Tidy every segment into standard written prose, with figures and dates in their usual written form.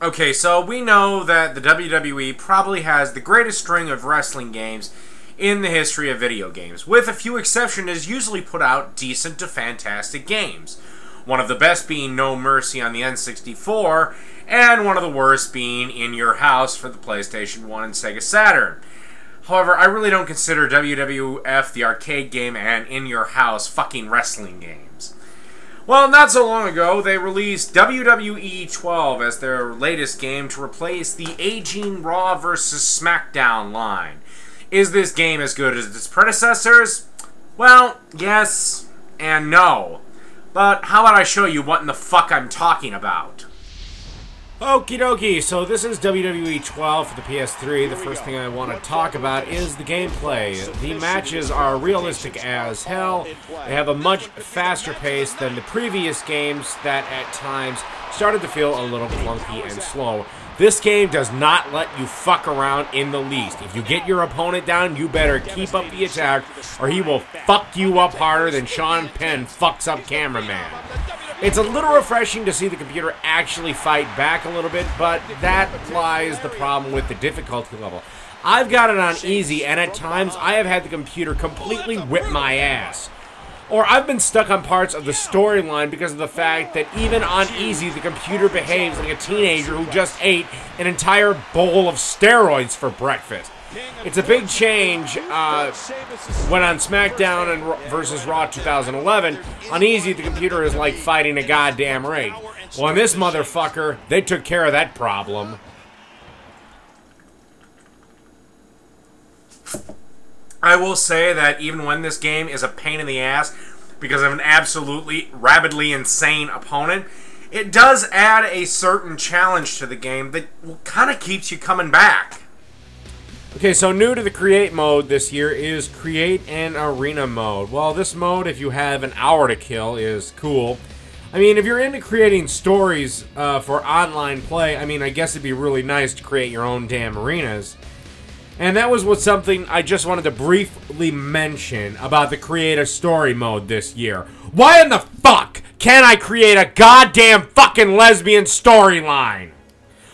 Okay, so we know that the WWE probably has the greatest string of wrestling games in the history of video games. With a few exceptions, has usually put out decent to fantastic games. One of the best being No Mercy on the N64, and one of the worst being In Your House for the PlayStation 1 and Sega Saturn. However, I really don't consider WWF the arcade game and In Your House fucking wrestling games. Well, not so long ago, they released WWE 12 as their latest game to replace the aging Raw vs. SmackDown line. Is this game as good as its predecessors? Well, yes and no. But how about I show you what in the fuck I'm talking about? Okie dokie, so this is WWE 12 for the PS3. The first thing I want to talk about is the gameplay. The matches are realistic as hell. They have a much faster pace than the previous games that at times started to feel a little clunky and slow. This game does not let you fuck around in the least. If you get your opponent down, you better keep up the attack or he will fuck you up harder than Sean Penn fucks up Cameraman. It's a little refreshing to see the computer actually fight back a little bit, but that lies the problem with the difficulty level. I've got it on easy, and at times I have had the computer completely whip my ass. Or I've been stuck on parts of the storyline because of the fact that even on easy, the computer behaves like a teenager who just ate an entire bowl of steroids for breakfast. It's a big change when on SmackDown and versus Raw 2011, on easy the computer is like fighting a goddamn rig. Well, in this motherfucker, they took care of that problem. I will say that even when this game is a pain in the ass because of an absolutely rabidly insane opponent, it does add a certain challenge to the game that kind of keeps you coming back. Okay, so new to the Create mode this year is Create an Arena mode. Well, this mode, if you have an hour to kill, is cool. I mean, if you're into creating stories for online play, I mean, I guess it'd be really nice to create your own damn arenas. And that was something I just wanted to briefly mention about the Create a Story mode this year. Why in the fuck can't I create a goddamn fucking lesbian storyline?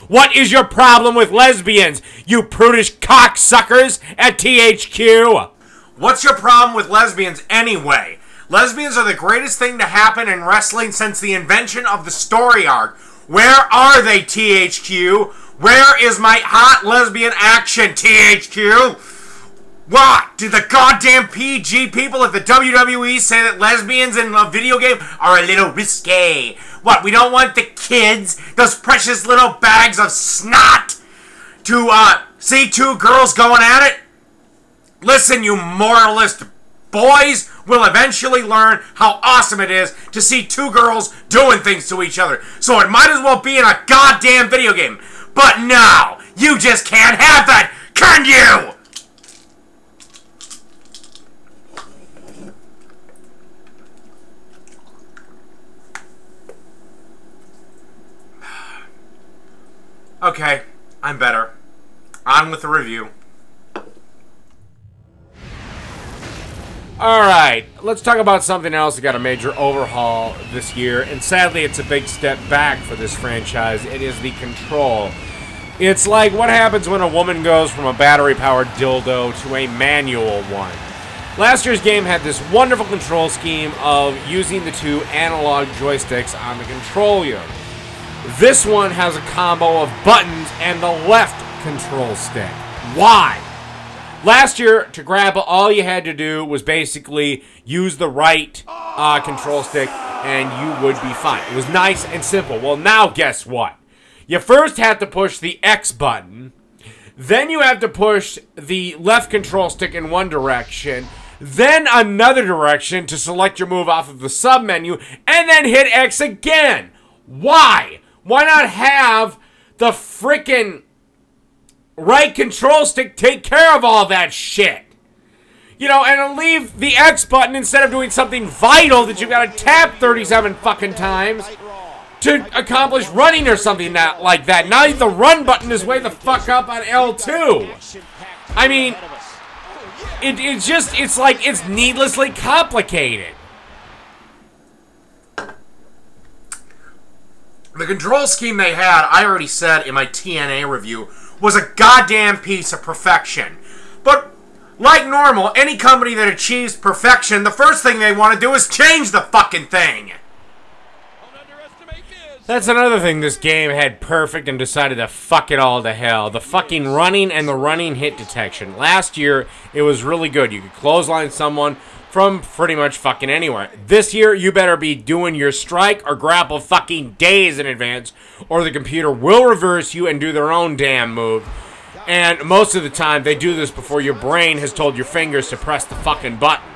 What is your problem with lesbians, you prudish cocksuckers at THQ? What's your problem with lesbians anyway? Lesbians are the greatest thing to happen in wrestling since the invention of the story arc. Where are they, THQ? Where is my hot lesbian action, THQ? What? Do the goddamn PG people at the WWE say that lesbians in a video game are a little risque? What, we don't want the kids, those precious little bags of snot, to see two girls going at it? Listen, you moralist boys will eventually learn how awesome it is to see two girls doing things to each other. So it might as well be in a goddamn video game. But no, you just can't have that, can you? Okay, I'm better. On with the review. Alright, let's talk about something else that got a major overhaul this year, and sadly it's a big step back for this franchise. It is the control. It's like what happens when a woman goes from a battery-powered dildo to a manual one. Last year's game had this wonderful control scheme of using the two analog joysticks on the control unit. This one has a combo of buttons and the left control stick. Why? Last year, to grab, all you had to do was basically use the right control stick and you would be fine. It was nice and simple. Well, now guess what? You first have to push the X button, then you have to push the left control stick in one direction, then another direction to select your move off of the sub-menu, and then hit X again. Why? Why not have the frickin' right control stick take care of all that shit? You know, and leave the X button instead of doing something vital that you've got to tap 37 fucking times to accomplish running or something like that. Now the run button is way the fuck up on L2. I mean, it's like it's needlessly complicated. The control scheme they had, I already said in my TNA review, was a goddamn piece of perfection. But like normal, any company that achieves perfection, the first thing they want to do is change the fucking thing. That's another thing this game had perfect and decided to fuck it all to hell. The fucking running and the running hit detection. Last year, it was really good. You could clothesline someone from pretty much fucking anywhere. This year, you better be doing your strike or grapple fucking days in advance, or the computer will reverse you and do their own damn move. And most of the time, they do this before your brain has told your fingers to press the fucking button.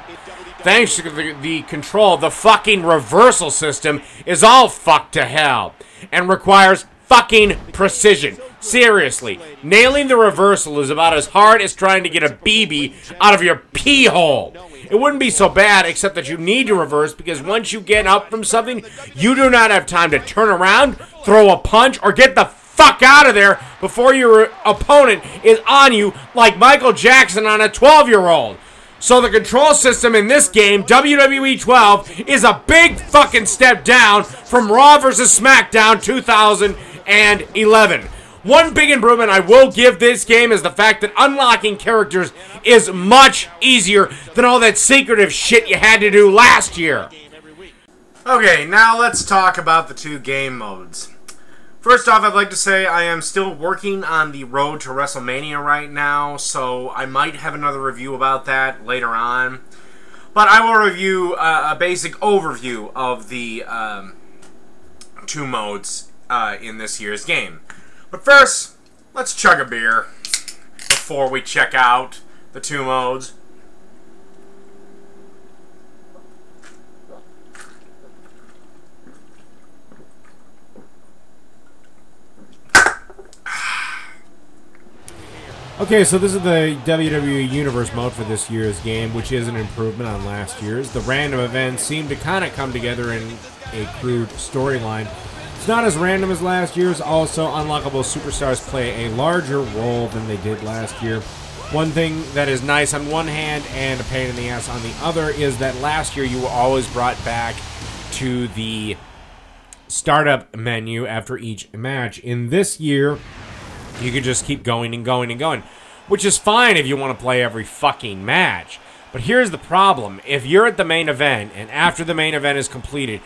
Thanks to the control, the fucking reversal system is all fucked to hell and requires fucking precision. Seriously, nailing the reversal is about as hard as trying to get a BB out of your pee hole. It wouldn't be so bad, except that you need to reverse, because once you get up from something, you do not have time to turn around, throw a punch, or get the fuck out of there before your opponent is on you like Michael Jackson on a 12-year-old. So the control system in this game, WWE 12, is a big fucking step down from Raw vs. SmackDown 2011. One big improvement I will give this game is the fact that unlocking characters is much easier than all that secretive shit you had to do last year. Okay, now let's talk about the two game modes. First off, I'd like to say I am still working on the road to WrestleMania right now, so I might have another review about that later on. But I will review a basic overview of the two modes in this year's game. But first, let's chug a beer before we check out the two modes. Okay, so this is the WWE Universe mode for this year's game, which is an improvement on last year's. The random events seem to kind of come together in a crude storyline. It's not as random as last year's. Also, unlockable superstars play a larger role than they did last year. One thing that is nice on one hand and a pain in the ass on the other is that last year you were always brought back to the startup menu after each match. In this year, you can just keep going and going and going, which is fine if you want to play every fucking match. But here's the problem. If you're at the main event, and after the main event is completed,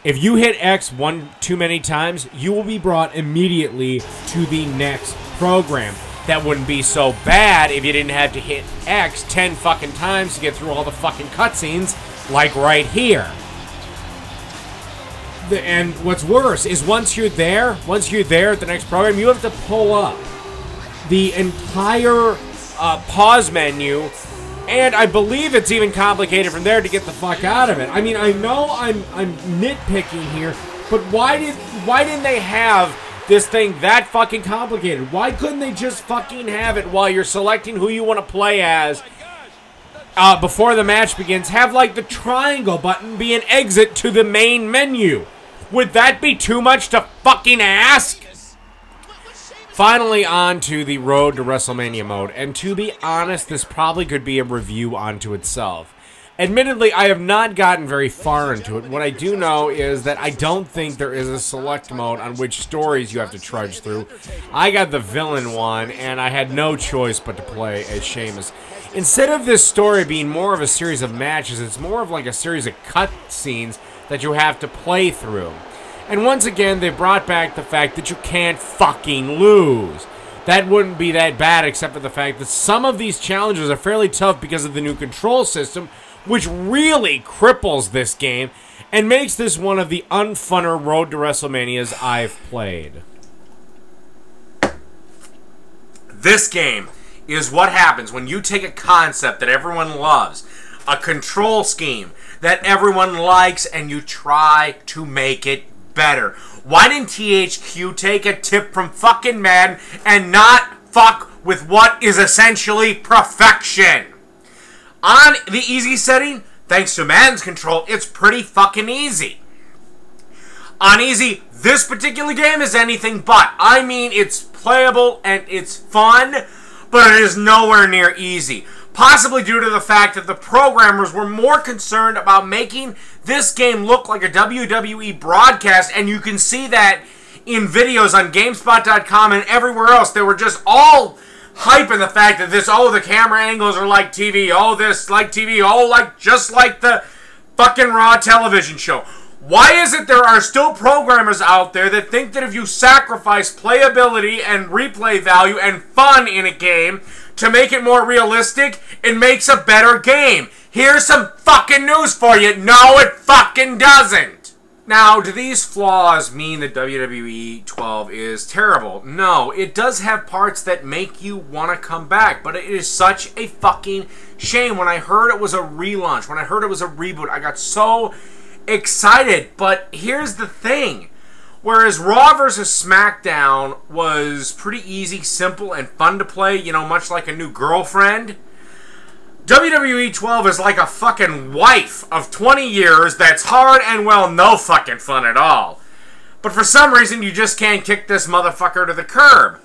if you hit X one too many times, you will be brought immediately to the next program. That wouldn't be so bad if you didn't have to hit X 10 fucking times to get through all the fucking cutscenes, like right here. And what's worse is once you're there at the next program, you have to pull up the entire pause menu, and I believe it's even complicated from there to get the fuck out of it. I mean, I know I'm nitpicking here, but why didn't they have this thing that fucking complicated? Why couldn't they just fucking have it while you're selecting who you want to play as? Before the match begins, have like the triangle button be an exit to the main menu. Would that be too much to fucking ask? Finally, on to the road to WrestleMania mode. And to be honest, this probably could be a review onto itself. Admittedly, I have not gotten very far into it. What I do know is that I don't think there is a select mode on which stories you have to trudge through. I got the villain one, and I had no choice but to play as Sheamus. Instead of this story being more of a series of matches, it's more of like a series of cutscenes that you have to play through. And once again, they brought back the fact that you can't fucking lose. That wouldn't be that bad except for the fact that some of these challenges are fairly tough because of the new control system, which really cripples this game and makes this one of the unfunner Road to WrestleManias I've played. This game is what happens when you take a concept that everyone loves, a control scheme that everyone likes, and you try to make it better. Why didn't THQ take a tip from fucking Madden and not fuck with what is essentially perfection? On the easy setting, thanks to Madden's control, it's pretty fucking easy. On easy, this particular game is anything but. I mean, it's playable and it's fun, but it is nowhere near easy. Possibly due to the fact that the programmers were more concerned about making this game look like a WWE broadcast, and you can see that in videos on GameSpot.com and everywhere else. They were just all hyping the fact that this, oh, the camera angles are like TV, oh, this like TV, oh, like just like the fucking Raw television show. Why is it there are still programmers out there that think that if you sacrifice playability and replay value and fun in a game to make it more realistic, it makes a better game? Here's some fucking news for you. No, it fucking doesn't. Now, do these flaws mean that WWE 12 is terrible? No, it does have parts that make you want to come back, but it is such a fucking shame. When I heard it was a relaunch, when I heard it was a reboot, I got so excited. But here's the thing. Whereas Raw vs. SmackDown was pretty easy, simple, and fun to play, you know, much like a new girlfriend, WWE 12 is like a fucking wife of 20 years that's hard and, well, no fucking fun at all. But for some reason, you just can't kick this motherfucker to the curb.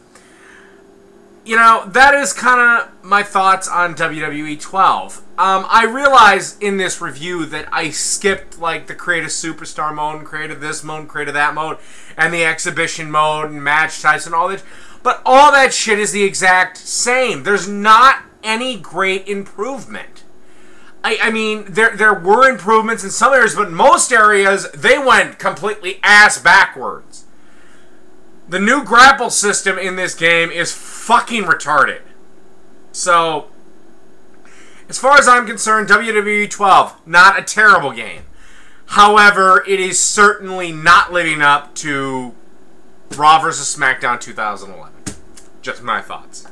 You know, that is kind of my thoughts on WWE 12. I realize in this review that I skipped, like, the create a superstar mode, and created this mode, and created that mode, and the exhibition mode, and match types, and all that. But all that shit is the exact same. There's not any great improvement. I mean, there were improvements in some areas, but in most areas, they went completely ass backwards. The new grapple system in this game is fucking retarded. So, as far as I'm concerned, WWE 12, not a terrible game. However, it is certainly not living up to Raw vs. SmackDown 2011. Just my thoughts.